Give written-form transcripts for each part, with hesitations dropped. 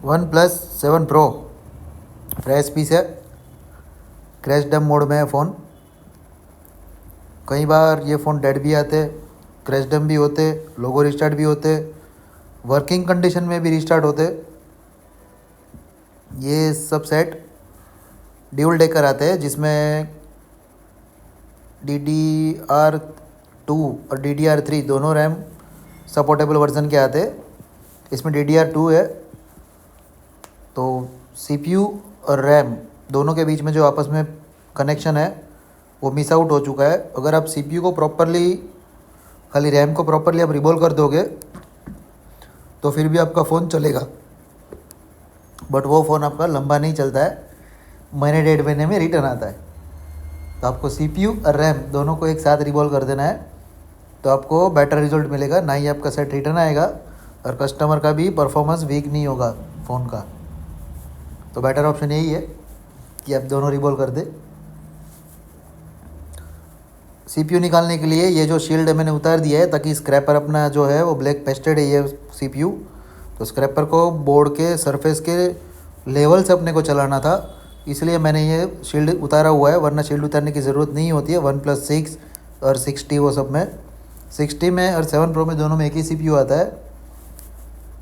OnePlus 7 Pro fresh piece है, crash डम mode में है फ़ोन। कई बार ये फ़ोन डेड भी आते, क्रैश डम भी होते, लोगो रिस्टार्ट भी होते, वर्किंग कंडीशन में भी रिस्टार्ट होते। ये सब सेट ड्यूल डेकर आते हैं, जिसमें DDR2 और DDR3 दोनों रैम सपोर्टेबल वर्जन के आते हैं। इसमें DDR2 है, तो CPU और रैम दोनों के बीच में जो आपस में कनेक्शन है वो मिस आउट हो चुका है। अगर आप CPU को प्रॉपरली, खाली रैम को प्रॉपरली आप रिबॉल कर दोगे तो फिर भी आपका फ़ोन चलेगा, बट वो फ़ोन आपका लंबा नहीं चलता है, महीने 1.5 महीने में रिटर्न आता है। तो आपको CPU और रैम दोनों को एक साथ रिबॉल कर देना है, तो आपको बेटर रिजल्ट मिलेगा। ना ही आपका सेट रिटर्न आएगा और कस्टमर का भी परफॉर्मेंस वीक नहीं होगा फ़ोन का। तो बेटर ऑप्शन यही है कि आप दोनों रिबॉल कर दे। CPU निकालने के लिए ये जो शील्ड है मैंने उतार दिया है, ताकि स्क्रैपर अपना जो है वो ब्लैक पेस्टेड है ये CPU। तो स्क्रैपर को बोर्ड के सरफेस के लेवल से अपने को चलाना था, इसलिए मैंने ये शील्ड उतारा हुआ है, वरना शील्ड उतारने की ज़रूरत नहीं होती है। OnePlus 6 और 60 वो सब में, 60 में और 7 Pro में दोनों में एक ही CPU आता है,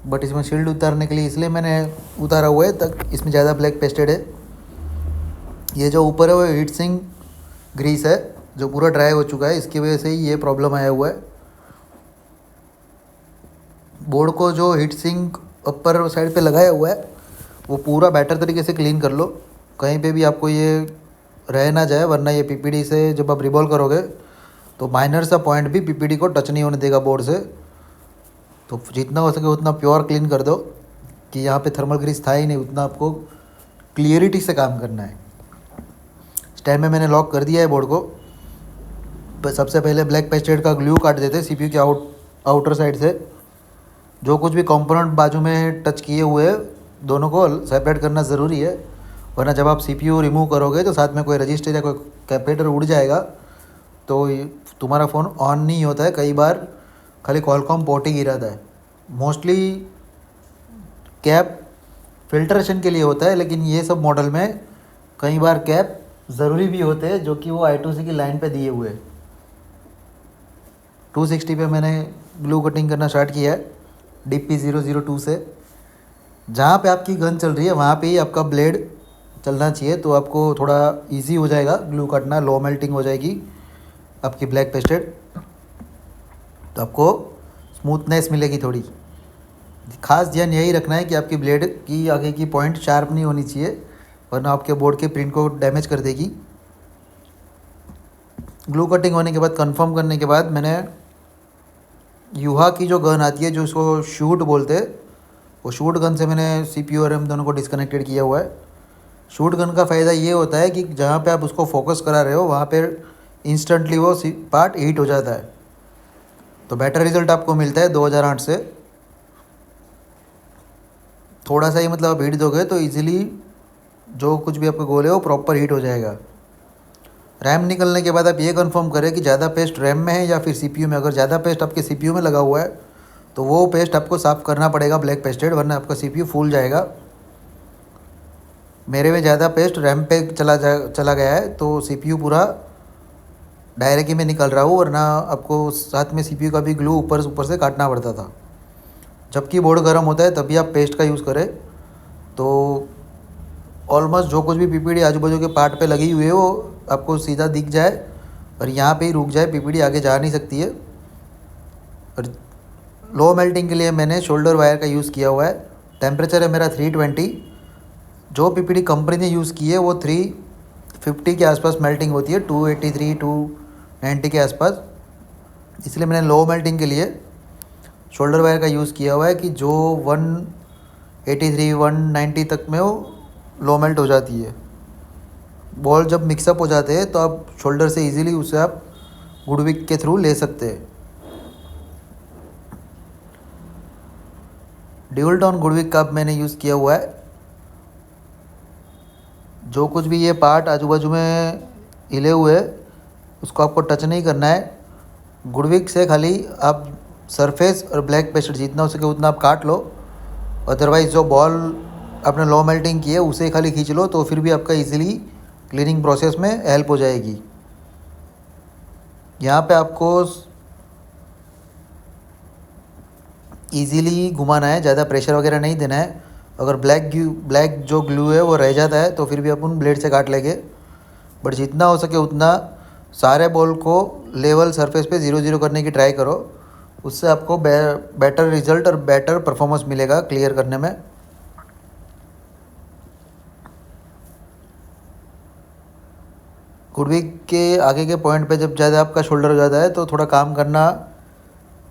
बट इसमें शील्ड उतारने के लिए इसलिए मैंने उतारा हुआ है, तक इसमें ज़्यादा ब्लैक पेस्टेड है। ये जो ऊपर है वो हीट सिंक ग्रीस है, जो पूरा ड्राई हो चुका है, इसकी वजह से ही ये प्रॉब्लम आया हुआ है। बोर्ड को जो हीट सिंक अपर साइड पे लगाया हुआ है वो पूरा बेटर तरीके से क्लीन कर लो, कहीं पे भी आपको ये रह ना जाए, वरना ये PPD से जब आप रिबॉल करोगे तो माइनर सा पॉइंट भी PPD को टच नहीं होने देगा बोर्ड से। तो जितना हो सके उतना प्योर क्लीन कर दो, कि यहाँ पे थर्मल ग्रीस था ही नहीं, उतना आपको क्लियरिटी से काम करना है। स्टैंड में मैंने लॉक कर दिया है बोर्ड को। सबसे पहले ब्लैक पेस्टेड का ग्लू काट देते CPU के आउटर साइड से। जो कुछ भी कंपोनेंट बाजू में टच किए हुए दोनों को सेपरेट करना ज़रूरी है, वरना जब आप CPU रिमूव करोगे तो साथ में कोई रजिस्टर या कोई कैपेसिटर उड़ जाएगा, तो तुम्हारा फ़ोन ऑन नहीं होता है। कई बार खाली कॉलकॉम पोर्ट ही गिराता है। मोस्टली कैप फिल्ट्रेशन के लिए होता है, लेकिन ये सब मॉडल में कई बार कैप ज़रूरी भी होते हैं, जो कि वो I2C की लाइन पे दिए हुए हैं। 260 पे मैंने ग्लू कटिंग करना स्टार्ट किया है DP002 से। जहाँ पे आपकी गन चल रही है वहाँ पे ही आपका ब्लेड चलना चाहिए, तो आपको थोड़ा इजी हो जाएगा ग्लू काटना, लो मेल्टिंग हो जाएगी आपकी ब्लैक पेस्टेड, तो आपको स्मूथनेस मिलेगी थोड़ी। खास ध्यान यही रखना है कि आपकी ब्लेड की आगे की पॉइंट शार्प नहीं होनी चाहिए, वरना आपके बोर्ड के प्रिंट को डैमेज कर देगी। ग्लू कटिंग होने के बाद, कंफर्म करने के बाद, मैंने यूहा की जो गन आती है, जो उसको शूट बोलते हैं, वो शूट गन से मैंने CPU और रैम दोनों को डिस्कनेक्टेड किया हुआ है। शूट गन का फ़ायदा ये होता है कि जहाँ पे आप उसको फोकस करा रहे हो वहाँ पे इंस्टेंटली वो पार्ट हीट हो जाता है, तो बेटर रिजल्ट आपको मिलता है 2008 से। थोड़ा सा ही मतलब आप हीट दोगे तो इजीली जो कुछ भी आपके गोल है वो प्रॉपर हीट हो जाएगा। रैम निकलने के बाद आप ये कंफर्म करें कि ज़्यादा पेस्ट रैम में है या फिर CPU में। अगर ज़्यादा पेस्ट आपके CPU में लगा हुआ है तो वो पेस्ट आपको साफ़ करना पड़ेगा ब्लैक पेस्टेड, वरना आपका CPU फूल जाएगा। मेरे में ज़्यादा पेस्ट रैम पे चला गया है, तो CPU पूरा डायरेक्ट ही में निकल रहा हूँ, वरना आपको साथ में CPU का भी ग्लू ऊपर से काटना पड़ता था। जबकि बोर्ड गर्म होता है तभी आप पेस्ट का यूज़ करें, तो ऑलमोस्ट जो कुछ भी PPD आजू बाजू के पार्ट पे लगी हुई है वो आपको सीधा दिख जाए और यहाँ पे ही रुक जाए, PPD आगे जा नहीं सकती है। और लो मेल्टिंग के लिए मैंने शोल्डर वायर का यूज़ किया हुआ है। टेम्परेचर है मेरा 320। जो PPD कंपनी ने यूज़ की है वो 350 के आसपास मेल्टिंग होती है, 283 290 के आसपास। इसलिए मैंने लो मेल्टिंग के लिए शोल्डर वायर का यूज़ किया हुआ है कि जो 183 190 तक में वो लो मेल्ट हो जाती है। बॉल जब मिक्सअप हो जाते हैं तो आप शोल्डर से इजीली उसे आप गुडविक के थ्रू ले सकते हैं। ड्यूल टोन गुडविक का मैंने यूज़ किया हुआ है। जो कुछ भी ये पार्ट आजू बाजू में हिले हुए उसको आपको टच नहीं करना है। गुडविक से खाली आप सरफेस और ब्लैक पेस्टेड जितना हो सके उतना आप काट लो, अदरवाइज़ जो बॉल आपने लो मेल्टिंग की है उसे खाली खींच लो तो फिर भी आपका इजीली क्लीनिंग प्रोसेस में हेल्प हो जाएगी। यहाँ पे आपको इजीली घुमाना है, ज़्यादा प्रेशर वगैरह नहीं देना है। अगर ब्लैक जो ग्लू है वो रह जाता है तो फिर भी अपन ब्लेड से काट लेंगे, बट जितना हो सके उतना सारे बॉल को लेवल सरफेस पे 0 0 करने की ट्राई करो। उससे आपको बेटर रिजल्ट और बेटर परफॉर्मेंस मिलेगा क्लियर करने में। गुडविक के आगे के पॉइंट पे जब ज़्यादा आपका शोल्डर हो जाता है तो थोड़ा काम करना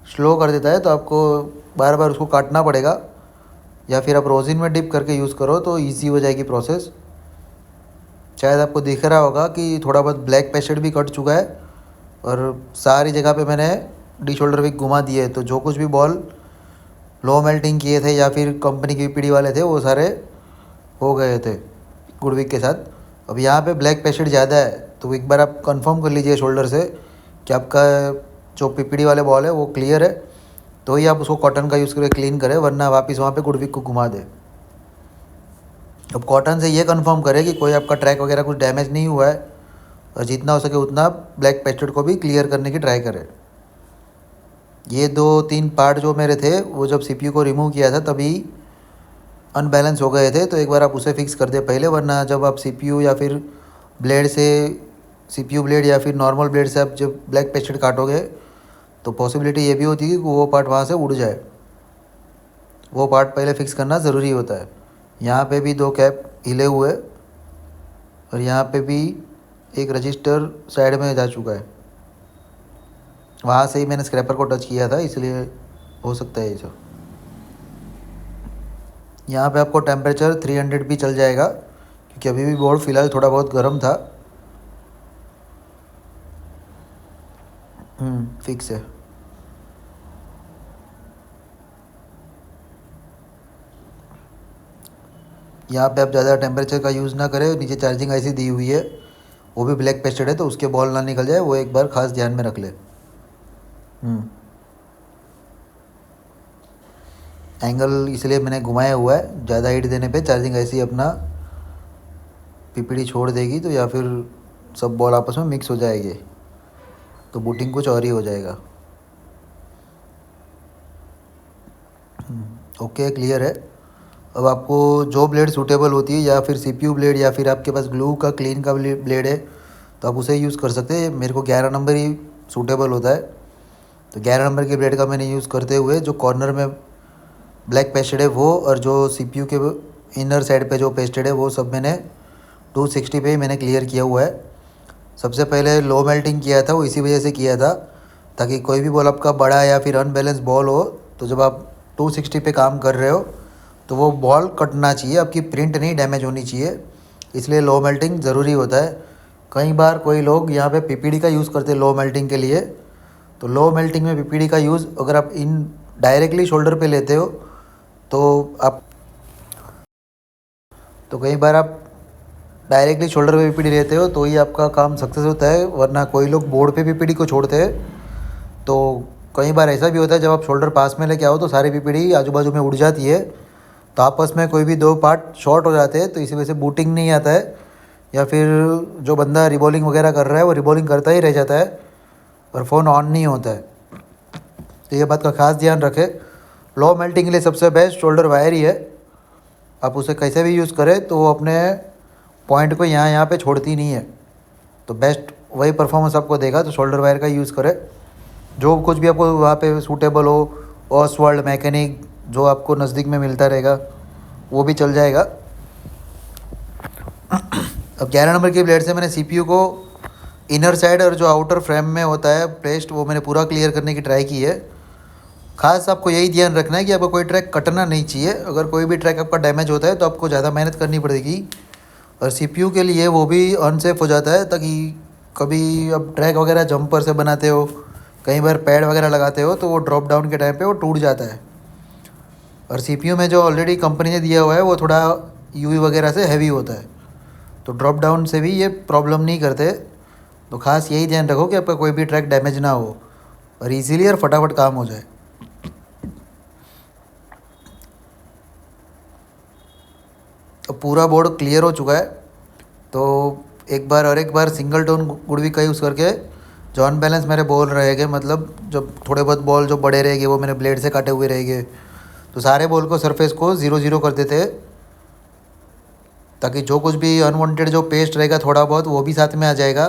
स्लो कर देता है, तो आपको बार बार उसको काटना पड़ेगा, या फिर आप रोजिन में डिप करके यूज़ करो तो इजी हो जाएगी प्रोसेस। शायद आपको दिख रहा होगा कि थोड़ा बहुत ब्लैक पैचेड भी कट चुका है और सारी जगह पे मैंने डी शोल्डर विक घुमा दिए, तो जो कुछ भी बॉल लो मेल्टिंग किए थे या फिर कंपनी की पीडी वाले थे वो सारे हो गए थे गुडविक के साथ। अब यहाँ पे ब्लैक पैचेड ज़्यादा है तो एक बार आप कंफर्म कर लीजिए शोल्डर से कि आपका जो पीपीडी वाले बॉल है वो क्लियर है, तो ही आप उसको कॉटन का यूज़ करके क्लीन करें, वरना वापस वहाँ पे गुडविक को घुमा दे। अब कॉटन से ये कंफर्म करें कि कोई आपका ट्रैक वगैरह कुछ डैमेज नहीं हुआ है, और जितना हो सके उतना ब्लैक पैचेड को भी क्लियर करने की ट्राई करें। ये 2 3 पार्ट जो मेरे थे वो जब सीपीयू को रिमूव किया था तभी अनबैलेंस हो गए थे, तो एक बार आप उसे फिक्स कर दे पहले, वरना जब आप सीपीयू या फिर ब्लेड से सीपीयू ब्लेड या फिर नॉर्मल ब्लेड से आप जब ब्लैक पैचेड काटोगे तो पॉसिबिलिटी ये भी होती है कि वो पार्ट वहाँ से उड़ जाए। वो पार्ट पहले फिक्स करना ज़रूरी होता है। यहाँ पे भी 2 कैप हिले हुए और यहाँ पे भी एक रजिस्टर साइड में जा चुका है, वहाँ से ही मैंने स्क्रैपर को टच किया था इसलिए हो सकता है ये सब। यहाँ पे आपको टेम्परेचर 300 भी चल जाएगा क्योंकि अभी भी बोर्ड फ़िलहाल थोड़ा बहुत गर्म था। फिक्स है। यहाँ पे आप ज़्यादा टेम्परेचर का यूज़ ना करें, नीचे चार्जिंग आईसी दी हुई है वो भी ब्लैक पेस्टेड है तो उसके बॉल ना निकल जाए, वो एक बार खास ध्यान में रख ले। एंगल इसलिए मैंने घुमाया हुआ है, ज़्यादा हीट देने पे चार्जिंग आईसी अपना पीपीडी छोड़ देगी तो या फिर सब बॉल आपस में मिक्स हो जाएंगे तो बूटिंग कुछ और ही हो जाएगा। ओके क्लियर है। अब आपको जो ब्लेड सूटेबल होती है या फिर सीपीयू ब्लेड या फिर आपके पास ग्लू का क्लीन का ब्लेड है तो आप उसे यूज़ कर सकते हैं। मेरे को 11 नंबर ही सूटेबल होता है, तो 11 नंबर के ब्लेड का मैंने यूज़ करते हुए जो कॉर्नर में ब्लैक पेस्टेड है वो और जो सीपीयू के इनर साइड पे जो पेस्टेड है वो सब मैंने 260 पे ही मैंने क्लियर किया हुआ है। सबसे पहले लो मेल्टिंग किया था वो इसी वजह से किया था ताकि कोई भी बॉल आपका बड़ा या फिर अनबैलेंस बॉल हो तो जब आप 260 पे काम कर रहे हो तो वो बॉल कटना चाहिए, आपकी प्रिंट नहीं डैमेज होनी चाहिए, इसलिए लो मेल्टिंग ज़रूरी होता है। कई बार कोई लोग यहाँ पे पीपीडी का यूज़ करते हैं लो मेल्टिंग के लिए, तो लो मेल्टिंग में पीपीडी का यूज़ अगर आप इन डायरेक्टली शोल्डर पे लेते हो तो आप तो कई बार आप डायरेक्टली शोल्डर पे पीपीडी लेते हो तो ही आपका काम सक्सेस होता है, वरना कोई लोग बोर्ड पे पीपीडी को छोड़ते हैं। तो कई बार ऐसा भी होता है जब आप शोल्डर पास में लेके आओ तो सारी पीपीडी आजू बाजू में उड़ जाती है, तो आपस में कोई भी 2 पार्ट शॉर्ट हो जाते हैं तो इसी वजह से बूटिंग नहीं आता है, या फिर जो बंदा रिबॉलिंग वगैरह कर रहा है वो रिबॉलिंग करता ही रह जाता है और फ़ोन ऑन नहीं होता है। तो ये बात का खास ध्यान रखें। लो मेल्टिंग के लिए सबसे बेस्ट शोल्डर वायर ही है, आप उसे कैसे भी यूज़ करें तो वो अपने पॉइंट को यहाँ पे छोड़ती नहीं है, तो बेस्ट वही परफॉर्मेंस आपको देगा। तो शोल्डर वायर का यूज़ करें, जो कुछ भी आपको वहाँ पे सूटेबल हो, ऑसवर्ल्ड मैकेनिक जो आपको नज़दीक में मिलता रहेगा वो भी चल जाएगा। अब 11 नंबर की ब्लेड से मैंने सीपीयू को इनर साइड और जो आउटर फ्रेम में होता है पेस्ट वो मैंने पूरा क्लियर करने की ट्राई की है। खास आपको यही ध्यान रखना है कि आपको कोई ट्रैक कटना नहीं चाहिए, अगर कोई भी ट्रैक आपका डैमेज होता है तो आपको ज़्यादा मेहनत करनी पड़ेगी, और सीपीयू के लिए वो भी अनसेफ हो जाता है ताकि कभी अब ट्रैक वगैरह जंपर से बनाते हो, कई बार पैड वगैरह लगाते हो तो वो ड्रॉप डाउन के टाइम पे वो टूट जाता है, और सीपीयू में जो ऑलरेडी कंपनी ने दिया हुआ है वो थोड़ा यूवी वगैरह से हैवी होता है, तो ड्रॉप डाउन से भी ये प्रॉब्लम नहीं करते। तो खास यही ध्यान रखो कि आपका कोई भी ट्रैक डैमेज ना हो और इजीली और फटाफट काम हो जाए। अब पूरा बोर्ड क्लियर हो चुका है। तो एक बार सिंगल टोन गुड़वी का यूज़ करके जो अनबैलेंस मेरे बॉल रहेंगे, मतलब जब थोड़े बहुत बॉल जो बड़े रहेंगे वो मैंने ब्लेड से काटे हुए रहेंगे, तो सारे बॉल को सरफेस को 0-0 कर देते, ताकि जो कुछ भी अनवांटेड जो पेस्ट रहेगा थोड़ा बहुत वो भी साथ में आ जाएगा,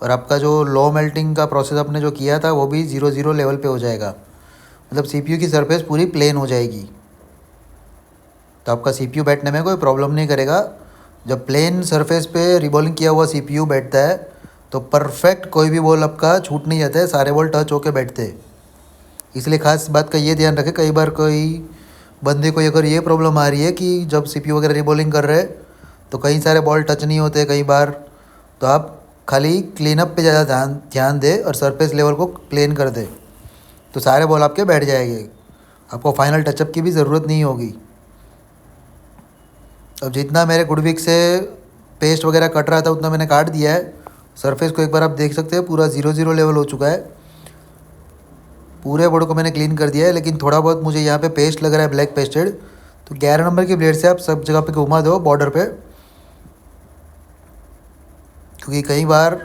और आपका जो लो मेल्टिंग का प्रोसेस आपने जो किया था वो भी 0-0 लेवल पे हो जाएगा। मतलब सीपीयू की सरफेस पूरी प्लेन हो जाएगी, तो आपका सीपीयू बैठने में कोई प्रॉब्लम नहीं करेगा। जब प्लेन सरफेस पे रिबॉलिंग किया हुआ सीपीयू बैठता है तो परफेक्ट कोई भी बॉल आपका छूट नहीं जाता है, सारे बॉल टच होके बैठते हैं। इसलिए खास बात का ये ध्यान रखें, कई बार कोई बंदे को अगर ये प्रॉब्लम आ रही है कि जब सीपीयू वगैरह रिबॉलिंग कर रहे हैं तो कई सारे बॉल टच नहीं होते कई बार, तो आप खाली क्लीन अप पे ज़्यादा ध्यान ध्यान दें और सरफेस लेवल को प्लेन कर दें, तो सारे बॉल आपके बैठ जाएंगे, आपको फाइनल टचअप की भी ज़रूरत नहीं होगी। अब जितना मेरे गुडविक से पेस्ट वगैरह कट रहा था उतना मैंने काट दिया है। सरफेस को एक बार आप देख सकते हैं, पूरा 0-0 लेवल हो चुका है। पूरे बोर्ड को मैंने क्लीन कर दिया है, लेकिन थोड़ा बहुत मुझे यहाँ पे पेस्ट लग रहा है ब्लैक पेस्टेड, तो 11 नंबर की ब्लेड से आप सब जगह पे घुमा दो बॉर्डर पे, क्योंकि कई बार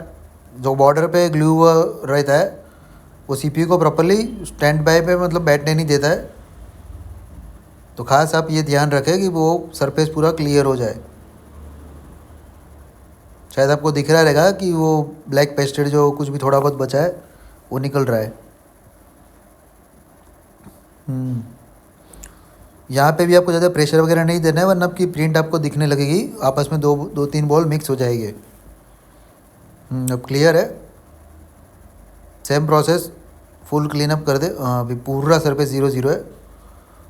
जो बॉर्डर पे ग्लू रहता है वो सीपीयू को प्रॉपरली स्टैंड बाय पे मतलब बैठने नहीं देता है। तो ख़ास आप ये ध्यान रखें कि वो सरफेस पूरा क्लियर हो जाए। शायद आपको दिख रहा रहेगा कि वो ब्लैक पेस्टेड जो कुछ भी थोड़ा बहुत बचा है वो निकल रहा है। यहाँ पे भी आपको ज़्यादा प्रेशर वगैरह नहीं देना है, वरना आपकी प्रिंट आपको दिखने लगेगी, आपस में दो तीन बॉल मिक्स हो जाएंगे। अब क्लियर है। Same process full clean up कर दे। हाँ, अभी पूरा सरफेस 0-0 है।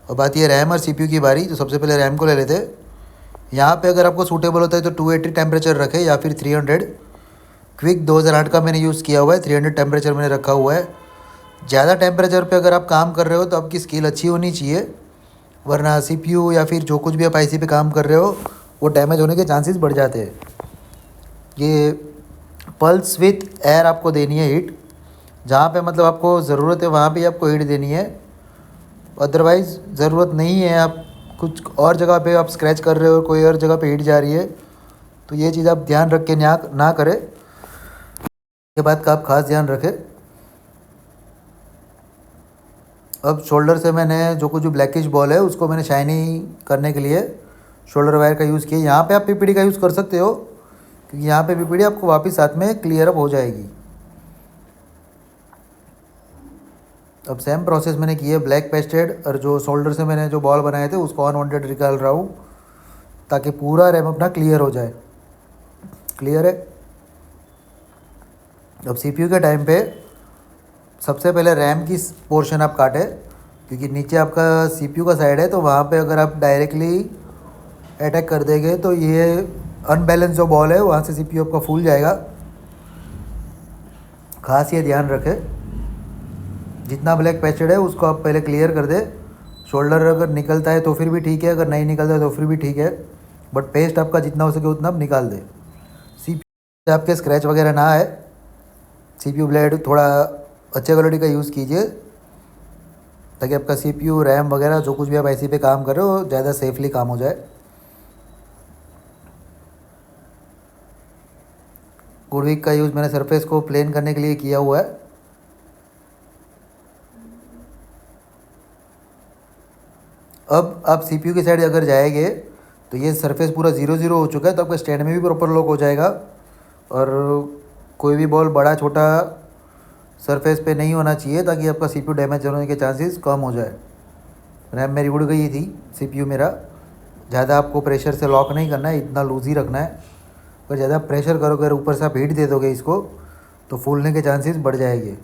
अब आती है रैम और सीपीयू की बारी, तो सबसे पहले रैम को ले लेते हैं। यहाँ पे अगर आपको सूटेबल होता है तो 280 टेम्परेचर रखें या फिर 300। क्विक 2008 का मैंने यूज़ किया हुआ है, 300 टेम्परेचर मैंने रखा हुआ है। ज़्यादा टेम्परेचर पे अगर आप काम कर रहे हो तो आपकी स्किल अच्छी होनी चाहिए, वरना सीपीयू या फिर जो कुछ भी आप आईसी पे काम कर रहे हो वो डैमेज होने के चांसेस बढ़ जाते हैं। ये पल्स विथ एयर आपको देनी है हीट, जहाँ पे मतलब आपको ज़रूरत है वहाँ पे आपको हीट देनी है, अदरवाइज़ ज़रूरत नहीं है। आप कुछ और जगह पे आप स्क्रैच कर रहे हो, कोई और जगह पे हीट जा रही है, तो ये चीज़ आप ध्यान रख के ना करें। ये बात का आप खास ध्यान रखें। अब शोल्डर से मैंने जो कुछ जो ब्लैकिश बॉल है उसको मैंने शाइनी करने के लिए शोल्डर वायर का यूज़ किया। यहाँ पे आप पीपीडी का यूज़ कर सकते हो, क्योंकि यहाँ पे पीपीडी आपको वापस साथ में क्लियर अप हो जाएगी। अब सेम प्रोसेस मैंने की है ब्लैक पेस्टेड, और जो शोल्डर से मैंने जो बॉल बनाए थे उसको अनवांटेड निकाल रहा हूँ, ताकि पूरा रैम अपना क्लियर हो जाए। क्लियर है। अब सीपीयू के टाइम पे सबसे पहले रैम की पोर्शन आप काटें, क्योंकि नीचे आपका सीपीयू का साइड है, तो वहाँ पे अगर आप डायरेक्टली अटैक कर देंगे तो ये अनबैलेंस जो बॉल है वहाँ से सीपीयू आपका फूल जाएगा। खास ये ध्यान रखें, जितना ब्लैक पेस्टेड है उसको आप पहले क्लियर कर दे। शोल्डर अगर निकलता है तो फिर भी ठीक है, अगर नहीं निकलता है तो फिर भी ठीक है, बट पेस्ट आपका जितना हो सके उतना आप निकाल दे। सीपीयू आपके स्क्रैच वगैरह ना आए, सीपीयू ब्लेड थोड़ा अच्छे क्वालिटी का यूज़ कीजिए, ताकि आपका सीपीयू रैम वगैरह जो कुछ भी आप आईसी पे काम कर रहे हो ज़्यादा सेफली काम हो जाए। गुडविक का यूज़ मैंने सरफेस को प्लेन करने के लिए किया हुआ है। अब आप सीपीयू की साइड अगर जाएंगे तो ये सरफेस पूरा 0-0 हो चुका है, तो आपका स्टैंड में भी प्रॉपर लॉक हो जाएगा, और कोई भी बॉल बड़ा छोटा सरफेस पे नहीं होना चाहिए, ताकि आपका सीपीयू डैमेज होने के चांसेस कम हो जाए। रैम मेरी उड़ गई थी, सीपीयू मेरा। ज़्यादा आपको प्रेशर से लॉक नहीं करना है, इतना लूज ही रखना है। अगर ज़्यादा प्रेशर करोगे और ऊपर से आप हीट दे दोगे इसको, तो फूलने के चांसेस बढ़ जाएंगे।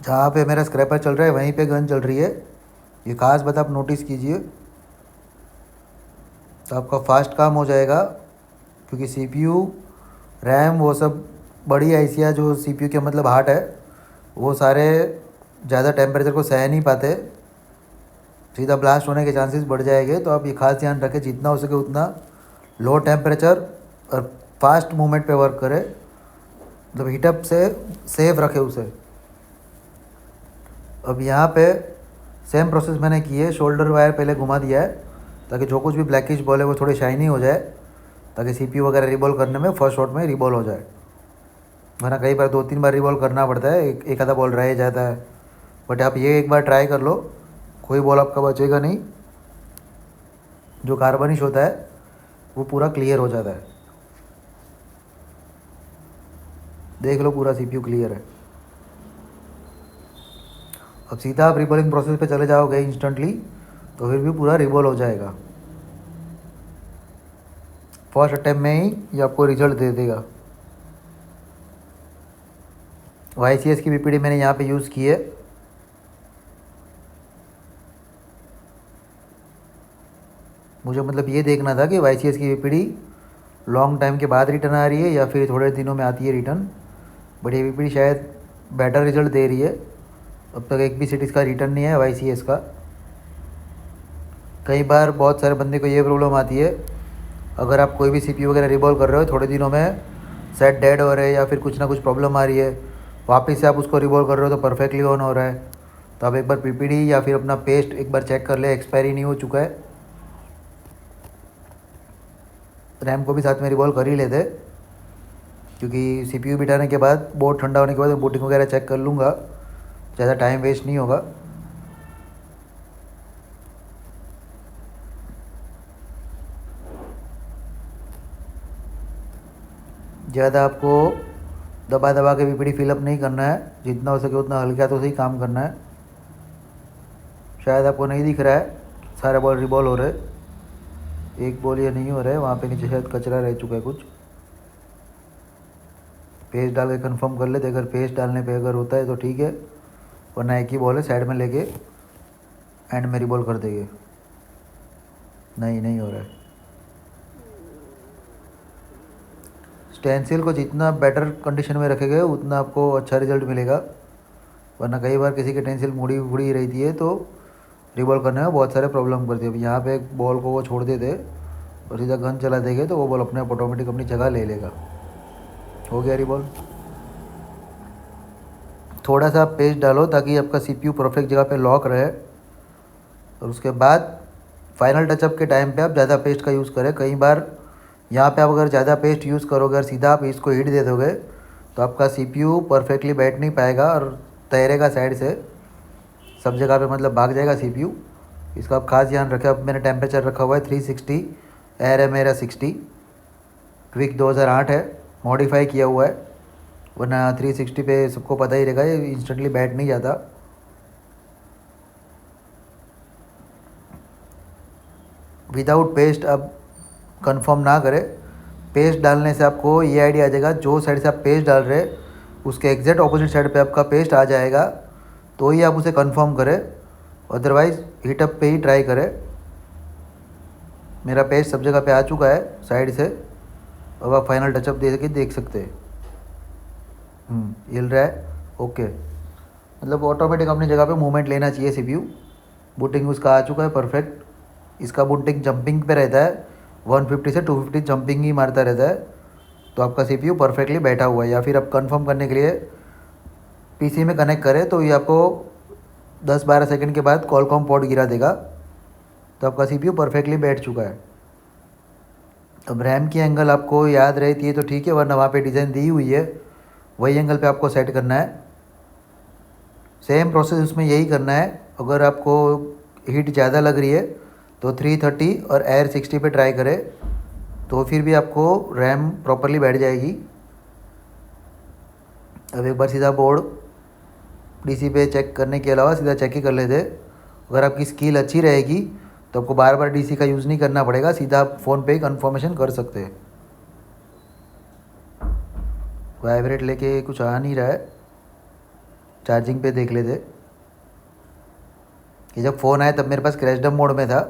जहाँ पे मेरा स्क्रैपर चल रहा है वहीं पे गन चल रही है, ये खास बात आप नोटिस कीजिए, तो आपका फास्ट काम हो जाएगा। क्योंकि सीपीयू रैम वो सब बड़ी आईसियाँ जो सीपीयू के मतलब हार्ट है, वो सारे ज़्यादा टेम्परेचर को सह नहीं पाते, सीधा ब्लास्ट होने के चांसेस बढ़ जाएंगे। तो आप ये खास ध्यान रखें, जितना हो सके उतना लो टेम्परेचर और फास्ट मूवमेंट पे वर्क करें, मतलब हीटअप से सेफ रखे उसे। अब यहाँ पे सेम प्रोसेस मैंने की है, शोल्डर वायर पहले घुमा दिया है ताकि जो कुछ भी ब्लैकिश बॉल है वो थोड़ी शाइनी हो जाए, ताकि सीपीयू वगैरह रिबॉल करने में फर्स्ट शॉट में रिबॉल हो जाए। वरना कई बार 2-3 बार रिबॉल करना पड़ता है, एक आधा बॉल रह जाता है। बट आप ये एक बार ट्राई कर लो, कोई बॉल आपका बचेगा नहीं। जो कार्बनिश होता है वो पूरा क्लियर हो जाता है। देख लो पूरा सीपीयू क्लियर है। अब सीधा आप रिबॉलिंग प्रोसेस पे चले जाओगे इंस्टेंटली तो फिर भी पूरा रिबॉल हो जाएगा। फर्स्ट अटैम्प्ट में ही ये आपको रिजल्ट दे देगा। YCS की बीपीडी मैंने यहाँ पे यूज़ की है। मुझे मतलब ये देखना था कि YCS की बीपीडी लॉन्ग टाइम के बाद रिटर्न आ रही है या फिर थोड़े दिनों में आती है रिटर्न। बट ये बीपीडी शायद बेटर रिजल्ट दे रही है। अब तक एक भी सिटीज़ का रिटर्न नहीं है YCS का। कई बार बहुत सारे बंदे को ये प्रॉब्लम आती है, अगर आप कोई भी सीपीयू वगैरह रिबॉल कर रहे हो, थोड़े दिनों में सेट डेड हो रहे हैं या फिर कुछ ना कुछ प्रॉब्लम आ रही है, वापस से आप उसको रिबॉल कर रहे हो तो परफेक्टली ऑन हो रहा है। तो आप एक बार पीपीडी या फिर अपना पेस्ट एक बार चेक कर ले, एक्सपायरी नहीं हो चुका है। रैम को भी साथ में रिबॉल कर ही लेते, क्योंकि सीपीयू बिठाने के बाद बोर्ड ठंडा होने के बाद बूटिंग वगैरह चेक कर लूँगा, ज़्यादा टाइम वेस्ट नहीं होगा। ज़्यादा आपको दबा दबा के पीपीडी फिलअप नहीं करना है, जितना हो सके उतना हल्का तो सही काम करना है। शायद आपको नहीं दिख रहा है, सारे बॉल रिबॉल हो रहे, एक बॉल ये नहीं हो रहा है, वहाँ पे नीचे शायद कचरा रह चुका है कुछ। पेस्ट डाल के कन्फर्म कर लेते, अगर पेस्ट डालने पे अगर होता है तो ठीक है, वरना एक ही बॉल है साइड में लेके एंड में रिबॉल कर देंगे। नहीं हो रहा है। स्टेंसिल को जितना बेटर कंडीशन में रखेंगे उतना आपको अच्छा रिजल्ट मिलेगा, वरना कई बार किसी की टेंसिल मुड़ी फुड़ी रहती है तो रिबॉल करने में बहुत सारे प्रॉब्लम करती है। अब यहाँ पे एक बॉल को वो छोड़ देते और सीधा गन चला देंगे तो वो बॉल अपने आप ऑटोमेटिक अपनी जगह ले लेगा। हो गया रिबॉल। थोड़ा सा पेस्ट डालो ताकि आपका सीपीयू परफेक्ट जगह पे लॉक रहे, और उसके बाद फाइनल टचअप के टाइम पे आप ज़्यादा पेस्ट का यूज़ करें। कई बार यहाँ पे आप अगर ज़्यादा पेस्ट यूज़ करोगे और सीधा आप इसको हीट दे दोगे तो आपका सीपीयू परफेक्टली बैठ नहीं पाएगा और तैरेगा साइड से, सब जगह पे मतलब भाग जाएगा सीपीयू। इसका आप खास ध्यान रखें। अब मैंने टेम्परेचर रखा हुआ है 360, एयर है मेरा 60, क्विक 2008 है, मॉडिफाई किया हुआ है, वरना 360 पे सबको पता ही रहेगा ये इंस्टेंटली बैठ नहीं जाता। विदाउट पेस्ट अब कंफर्म ना करें। पेस्ट डालने से आपको ये आइडिया आ जाएगा, जो साइड से आप पेस्ट डाल रहे उसके एग्जैक्ट ऑपोजिट साइड पे आपका पेस्ट आ जाएगा, तो ही आप उसे कंफर्म करें, अदरवाइज़ हीटअप पे ही ट्राई करें। मेरा पेस्ट सब जगह पे आ चुका है साइड से, अब आप फाइनल टचअप दे के देख सकते हैं। हिल रहा है, ओके, मतलब ऑटोमेटिक अपनी जगह पे मूवमेंट लेना चाहिए सीपीयू। बूटिंग उसका आ चुका है परफेक्ट। इसका बूटिंग जंपिंग पे रहता है, 150 से 250 जंपिंग ही मारता रहता है, तो आपका सीपीयू परफेक्टली बैठा हुआ है। या फिर आप कंफर्म करने के लिए पीसी में कनेक्ट करें तो ये आपको 10-12 सेकंड के बाद कॉलकॉम पोर्ट गिरा देगा, तो आपका सीपीयू परफेक्टली बैठ चुका है। अब रैम की एंगल आपको याद रहती है तो ठीक है, वरना वहाँ पे डिज़ाइन दी हुई है, वही एंगल पे आपको सेट करना है। सेम प्रोसेस उसमें यही करना है। अगर आपको हीट ज़्यादा लग रही है तो 330 और एयर 60 पे ट्राई करें, तो फिर भी आपको रैम प्रॉपरली बैठ जाएगी। अब एक बार सीधा बोर्ड डीसी पे चेक करने के अलावा सीधा चेक ही कर लेते। अगर आपकी स्किल अच्छी रहेगी तो आपको बार बार डीसी का यूज़ नहीं करना पड़ेगा, सीधा आप फ़ोन पे ही कन्फर्मेशन कर सकते हैं। वाइब्रेट लेके कुछ आ नहीं रहा है, चार्जिंग पे देख लेते। कि जब फ़ोन आया तब मेरे पास क्रैशडम मोड में था,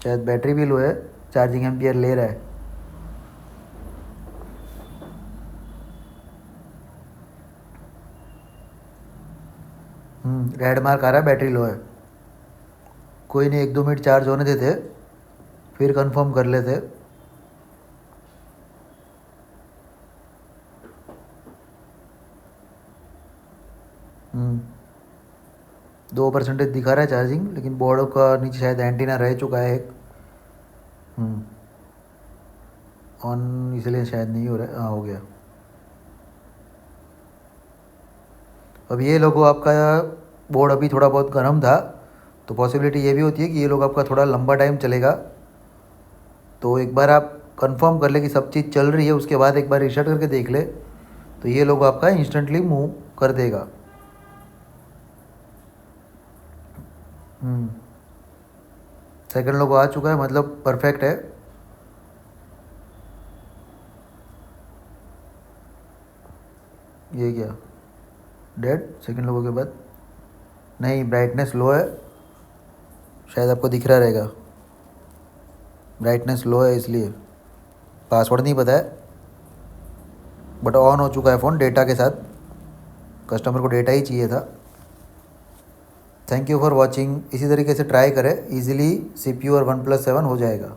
शायद बैटरी भी लो है, चार्जिंग एम्पियर ले रहा है। रेड मार्क आ रहा है, बैटरी लो है। कोई नहीं, 1-2 मिनट चार्ज होने देते फिर कंफर्म कर लेते। 2% दिखा रहा है चार्जिंग, लेकिन बोर्ड का नीचे शायद एंटीना रह चुका है एक। ऑन इसलिए शायद नहीं हो रहा है। हाँ, हो गया। अब ये लोगो आपका बोर्ड अभी थोड़ा बहुत गर्म था, तो पॉसिबिलिटी ये भी होती है कि ये लोग आपका थोड़ा लंबा टाइम चलेगा। तो एक बार आप कंफर्म कर ले कि सब चीज़ चल रही है, उसके बाद एक बार रीसेट करके देख ले, तो ये लोगो आपका इंस्टेंटली मूव कर देगा। सेकंड लोगो आ चुका है, मतलब परफेक्ट है। ये क्या डेड सेकंड लोगों के बाद? नहीं, ब्राइटनेस लो है, शायद आपको दिख रहा रहेगा। ब्राइटनेस लो है इसलिए। पासवर्ड नहीं पता है, बट ऑन हो चुका है फ़ोन डेटा के साथ। कस्टमर को डेटा ही चाहिए था। Thank you for watching. इसी तरीके से ट्राई करें, इजीली CPU और OnePlus 7 हो जाएगा।